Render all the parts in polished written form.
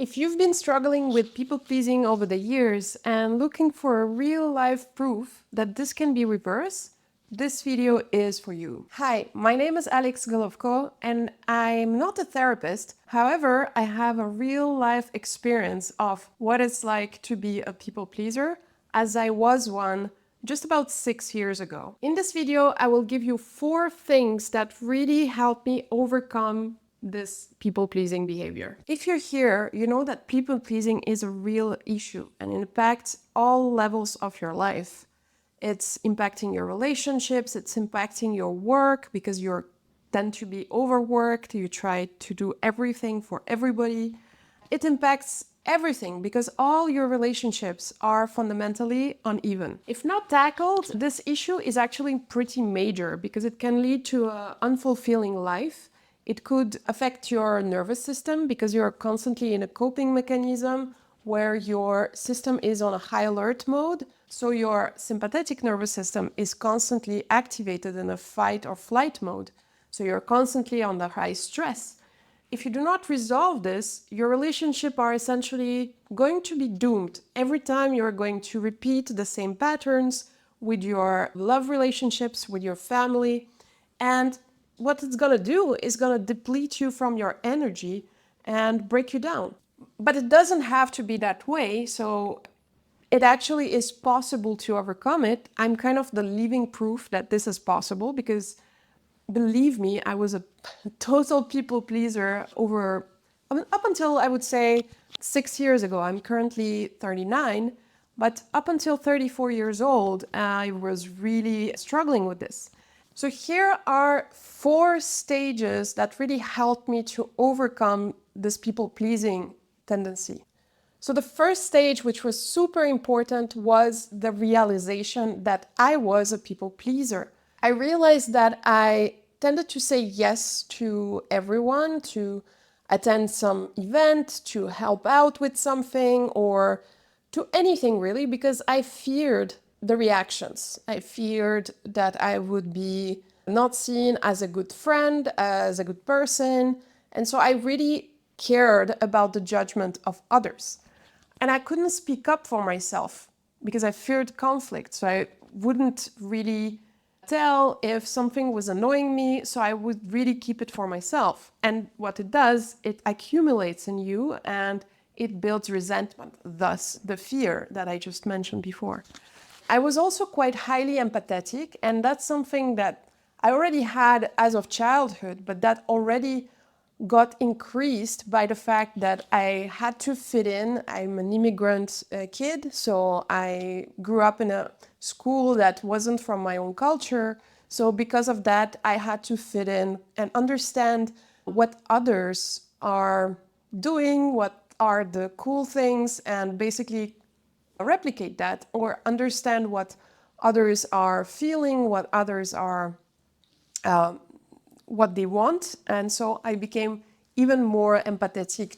If you've been struggling with people-pleasing over the years and looking for a real-life proof that this can be reversed, this video is for you. Hi, my name is Alex Golovko and I'm not a therapist. However, I have a real-life experience of what it's like to be a people-pleaser, as I was one just about 6 years ago. In this video, I will give you 4 things that really helped me overcome this people-pleasing behavior. If you're here, you know that people-pleasing is a real issue and it impacts all levels of your life. It's impacting your relationships, it's impacting your work because you tend to be overworked, you try to do everything for everybody. It impacts everything because all your relationships are fundamentally uneven. If not tackled, this issue is actually pretty major because it can lead to an unfulfilling life. It could affect your nervous system because you're constantly in a coping mechanism where your system is on a high alert mode. So your sympathetic nervous system is constantly activated in a fight or flight mode. So you're constantly under high stress. If you do not resolve this, your relationship are essentially going to be doomed. Every time you're going to repeat the same patterns with your love relationships, with your family, and what it's going to do is going to deplete you from your energy and break you down. But it doesn't have to be that way, so it actually is possible to overcome it. I'm kind of the living proof that this is possible because, believe me, I was a total people pleaser up until, I would say, 6 years ago. I'm currently 39, but up until 34 years old, I was really struggling with this. So here are 4 stages that really helped me to overcome this people-pleasing tendency. So the first stage, which was super important, was the realization that I was a people-pleaser. I realized that I tended to say yes to everyone, to attend some event, to help out with something, or to anything really, because I feared the reactions. I feared that I would be not seen as a good friend, as a good person. And so I really cared about the judgment of others. And I couldn't speak up for myself because I feared conflict. So I wouldn't really tell if something was annoying me. So I would really keep it for myself. And what it does, it accumulates in you and it builds resentment, thus the fear that I just mentioned before. I was also quite highly empathetic, and that's something that I already had as of childhood, but that already got increased by the fact that I had to fit in. I'm an immigrant kid, so I grew up in a school that wasn't from my own culture. So because of that, I had to fit in and understand what others are doing, what are the cool things, and basically replicate that or understand what others are feeling, what others are, what they want. And so I became even more empathetic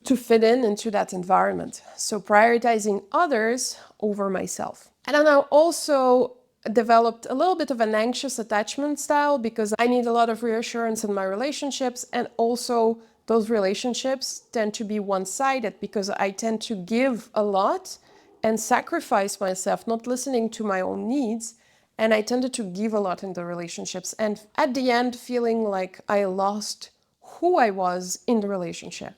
to fit in into that environment. So prioritizing others over myself. And then I also developed a little bit of an anxious attachment style because I need a lot of reassurance in my relationships, and also those relationships tend to be one-sided because I tend to give a lot and sacrifice myself, not listening to my own needs. And I tended to give a lot in the relationships. And at the end, feeling like I lost who I was in the relationship.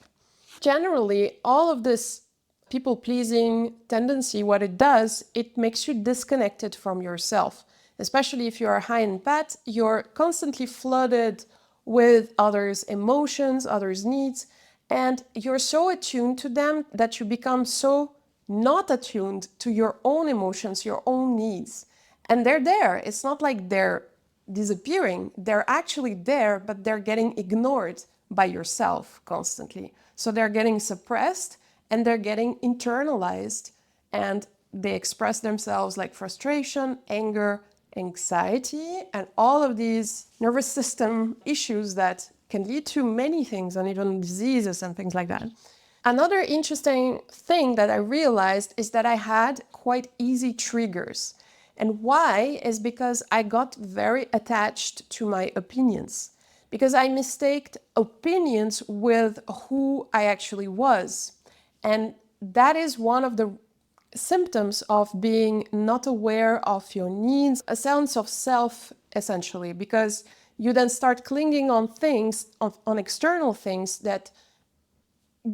Generally, all of this people-pleasing tendency, what it does, it makes you disconnected from yourself. Especially if you are high in empath, you're constantly flooded with others' emotions, others' needs, and you're so attuned to them that you become so not attuned to your own emotions, your own needs. And they're there. It's not like they're disappearing. They're actually there, but they're getting ignored by yourself constantly. So they're getting suppressed and they're getting internalized, and they express themselves like frustration, anger, anxiety, and all of these nervous system issues that can lead to many things and even diseases and things like that. Another interesting thing that I realized is that I had quite easy triggers. And why is because I got very attached to my opinions. because I mistaked opinions with who I actually was. And that is one of the symptoms of being not aware of your needs, a sense of self, essentially, because you then start clinging on things, on external things that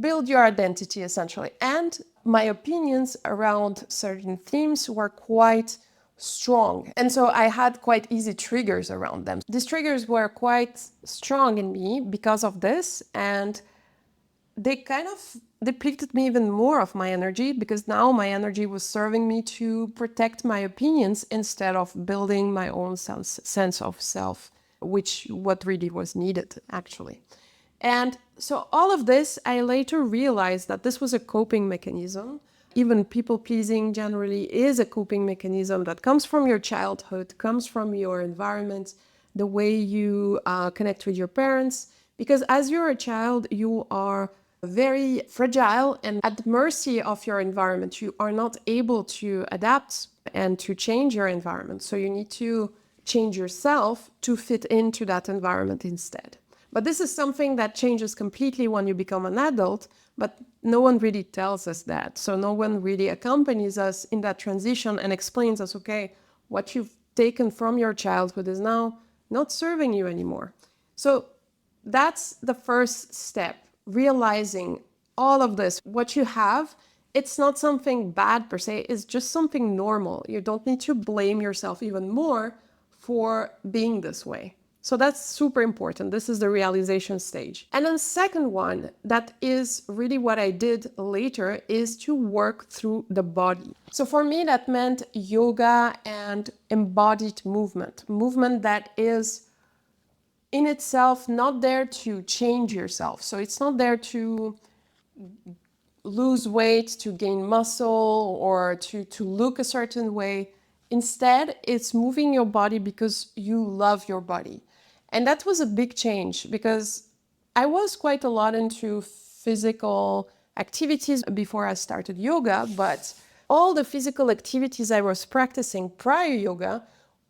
build your identity, essentially. And my opinions around certain themes were quite strong. And so I had quite easy triggers around them. These triggers were quite strong in me because of this, and they kind of depleted me even more of my energy, because now my energy was serving me to protect my opinions instead of building my own sense of self, which what really was needed, actually. And so all of this, I later realized that this was a coping mechanism. Even people pleasing generally is a coping mechanism that comes from your childhood, comes from your environment, the way you connect with your parents. Because as you're a child, you are very fragile and at the mercy of your environment. You are not able to adapt and to change your environment. So you need to change yourself to fit into that environment instead. But this is something that changes completely when you become an adult, but no one really tells us that. So no one really accompanies us in that transition and explains us, okay, what you've taken from your childhood is now not serving you anymore. So that's the first step, realizing all of this, what you have, it's not something bad per se, it's just something normal. You don't need to blame yourself even more for being this way. So that's super important. This is the realization stage. And then the second one, that is really what I did later, is to work through the body. So for me, that meant yoga and embodied movement that is in itself not there to change yourself. So it's not there to lose weight, to gain muscle, or to look a certain way. Instead, it's moving your body because you love your body. And that was a big change, because I was quite a lot into physical activities before I started yoga, but all the physical activities I was practicing prior yoga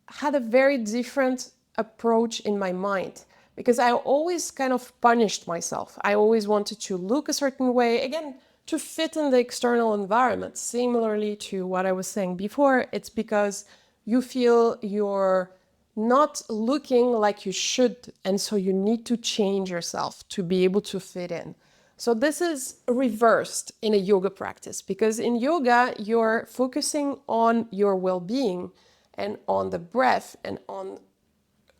had a very different approach in my mind, because I always kind of punished myself. I always wanted to look a certain way, again, to fit in the external environment. Similarly to what I was saying before, it's because you feel you're not looking like you should, and so you need to change yourself to be able to fit in. So this is reversed in a yoga practice, because in yoga, you're focusing on your well-being and on the breath and on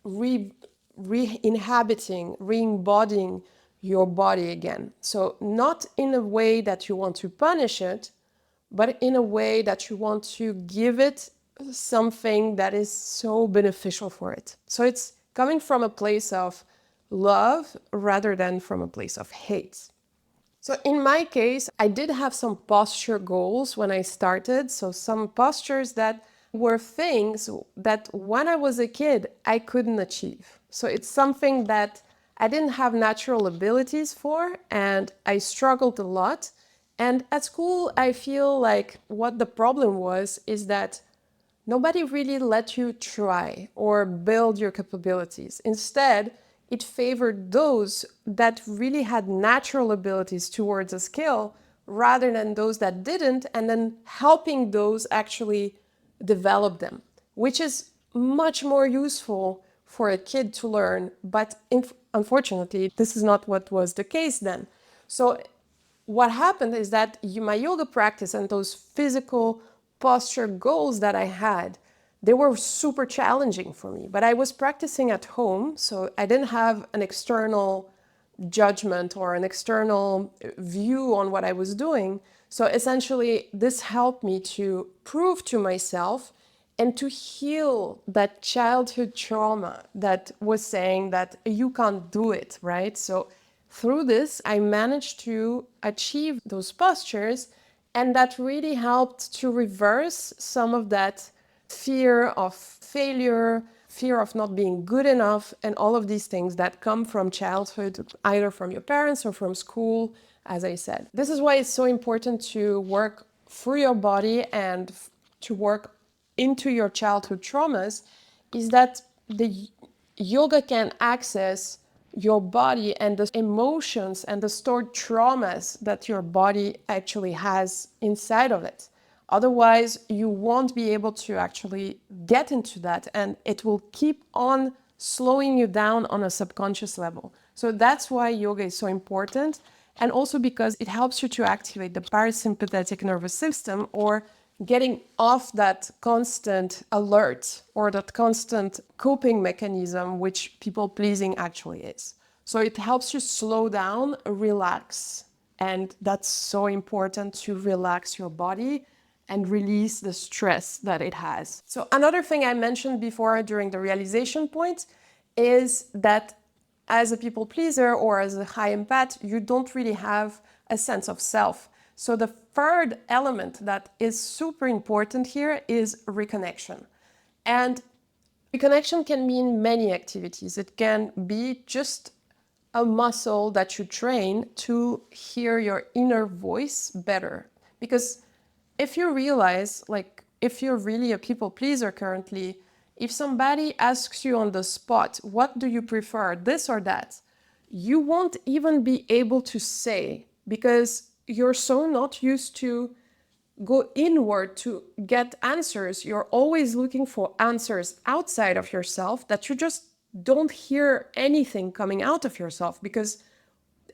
re-inhabiting, re-embodying your body again. So not in a way that you want to punish it, but in a way that you want to give it something that is so beneficial for it. So it's coming from a place of love rather than from a place of hate. So in my case, I did have some posture goals when I started. So some postures that were things that when I was a kid, I couldn't achieve. So it's something that I didn't have natural abilities for, and I struggled a lot. And at school, I feel like what the problem was is that nobody really let you try or build your capabilities. Instead, it favored those that really had natural abilities towards a skill rather than those that didn't, and then helping those actually develop them, which is much more useful for a kid to learn. But unfortunately, this is not what was the case then. So what happened is that my yoga practice and those physical posture goals that I had, they were super challenging for me. But I was practicing at home, so I didn't have an external judgment or an external view on what I was doing. So essentially, this helped me to prove to myself and to heal that childhood trauma that was saying that you can't do it, right? So through this, I managed to achieve those postures, and that really helped to reverse some of that fear of failure, fear of not being good enough, and all of these things that come from childhood, either from your parents or from school, as I said. This is why it's so important to work through your body and to work into your childhood traumas, is that the yoga can access your body and the emotions and the stored traumas that your body actually has inside of it. Otherwise, you won't be able to actually get into that, and it will keep on slowing you down on a subconscious level. So that's why yoga is so important. And also because it helps you to activate the parasympathetic nervous system, or getting off that constant alert or that constant coping mechanism, which people pleasing actually is. So it helps you slow down, relax. And that's so important, to relax your body and release the stress that it has. So another thing I mentioned before during the realization point is that as a people pleaser or as a high empath, you don't really have a sense of self. So the third element that is super important here is reconnection. And reconnection can mean many activities. It can be just a muscle that you train to hear your inner voice better. Because if you realize, like, if you're really a people pleaser currently, if somebody asks you on the spot, what do you prefer, this or that, you won't even be able to say, because you're so not used to go inward to get answers. You're always looking for answers outside of yourself, that you just don't hear anything coming out of yourself, because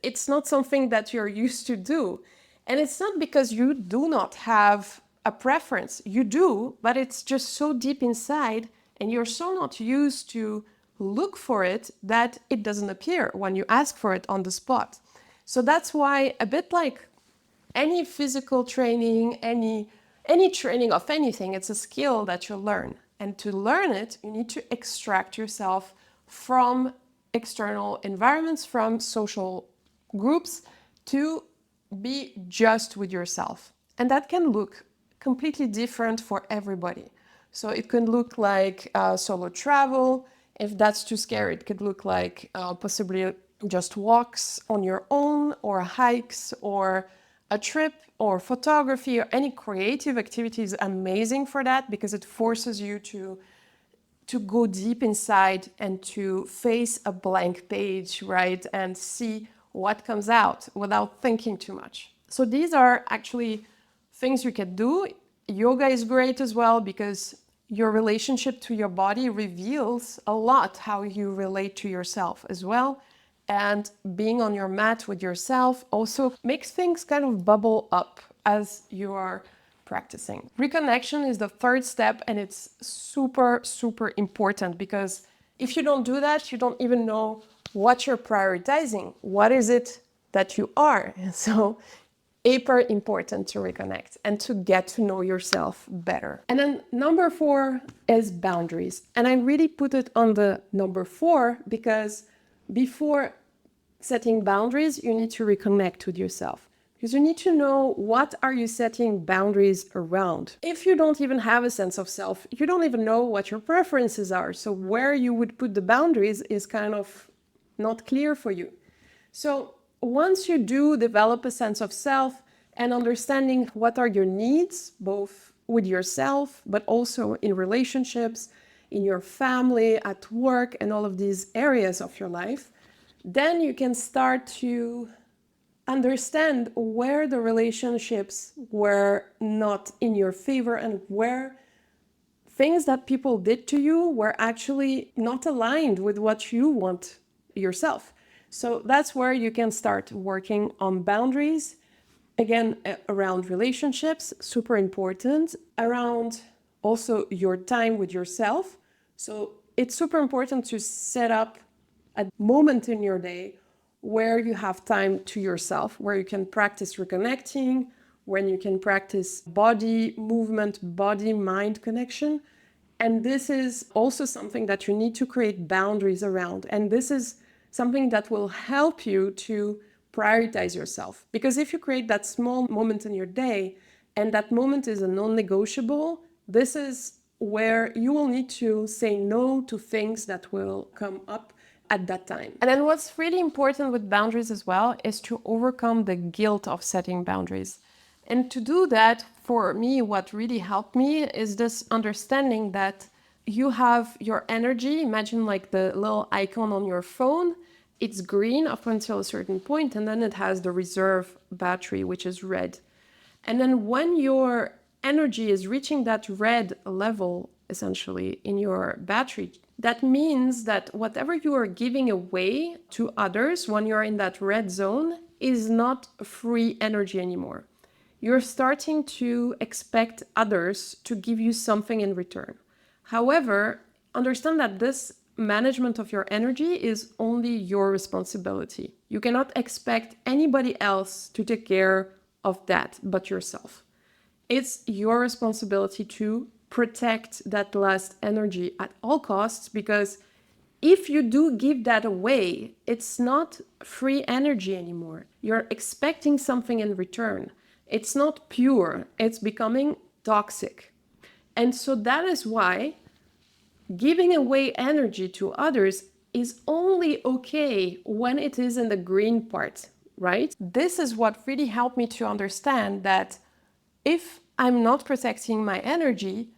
it's not something that you're used to do. And it's not because you do not have a preference. You do, but it's just so deep inside, and you're so not used to look for it that it doesn't appear when you ask for it on the spot. So that's why, a bit like any physical training, any training of anything, it's a skill that you learn. And to learn it, you need to extract yourself from external environments, from social groups, to be just with yourself. And that can look completely different for everybody. So it can look like solo travel. If that's too scary, it could look like possibly just walks on your own, or hikes, or a trip, or photography, or any creative activity is amazing for that, because it forces you to go deep inside and to face a blank page, right? And see what comes out without thinking too much. So these are actually things you can do. Yoga is great as well, because your relationship to your body reveals a lot how you relate to yourself as well. And being on your mat with yourself also makes things kind of bubble up as you are practicing. Reconnection is the third step, and it's super, super important, because if you don't do that, you don't even know what you're prioritizing. What is it that you are? So hyper important to reconnect and to get to know yourself better. And then number 4 is boundaries. And I really put it on the number 4 because before setting boundaries, you need to reconnect with yourself. Because you need to know, what are you setting boundaries around? If you don't even have a sense of self, you don't even know what your preferences are. So where you would put the boundaries is kind of not clear for you. So once you do develop a sense of self and understanding what are your needs, both with yourself, but also in relationships, in your family, at work, and all of these areas of your life, then you can start to understand where the relationships were not in your favor, and where things that people did to you were actually not aligned with what you want yourself. So that's where you can start working on boundaries. Again, around relationships, super important, around also your time with yourself. So it's super important to set up a moment in your day where you have time to yourself, where you can practice reconnecting, when you can practice body movement, body-mind connection. And this is also something that you need to create boundaries around. And this is something that will help you to prioritize yourself. Because if you create that small moment in your day, and that moment is a non-negotiable, this is where you will need to say no to things that will come up at that time. And then what's really important with boundaries as well is to overcome the guilt of setting boundaries. And to do that, for me, what really helped me is this understanding that you have your energy. Imagine like the little icon on your phone, It's green up until a certain point, and then it has the reserve battery, which is red. And then when your energy is reaching that red level, essentially, in your battery, that means that whatever you are giving away to others when you're in that red zone is not free energy anymore. You're starting to expect others to give you something in return. However, understand that this management of your energy is only your responsibility. You cannot expect anybody else to take care of that but yourself. It's your responsibility to protect that last energy at all costs, because if you do give that away, it's not free energy anymore. You're expecting something in return. It's not pure, it's becoming toxic. And so that is why giving away energy to others is only okay when it is in the green part, right? This is what really helped me to understand that if I'm not protecting my energy,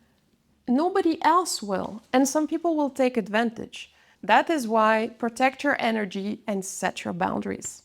nobody else will. And some people will take advantage. That is why protect your energy and set your boundaries.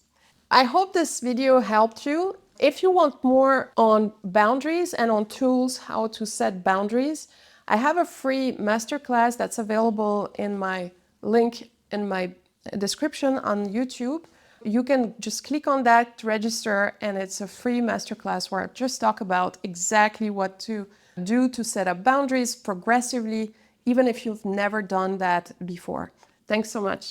I hope this video helped you. If you want more on boundaries and on tools how to set boundaries, I have a free masterclass that's available in my link in my description on YouTube. You can just click on that to register, and it's a free masterclass where I just talk about exactly what to do to set up boundaries progressively, even if you've never done that before. Thanks so much.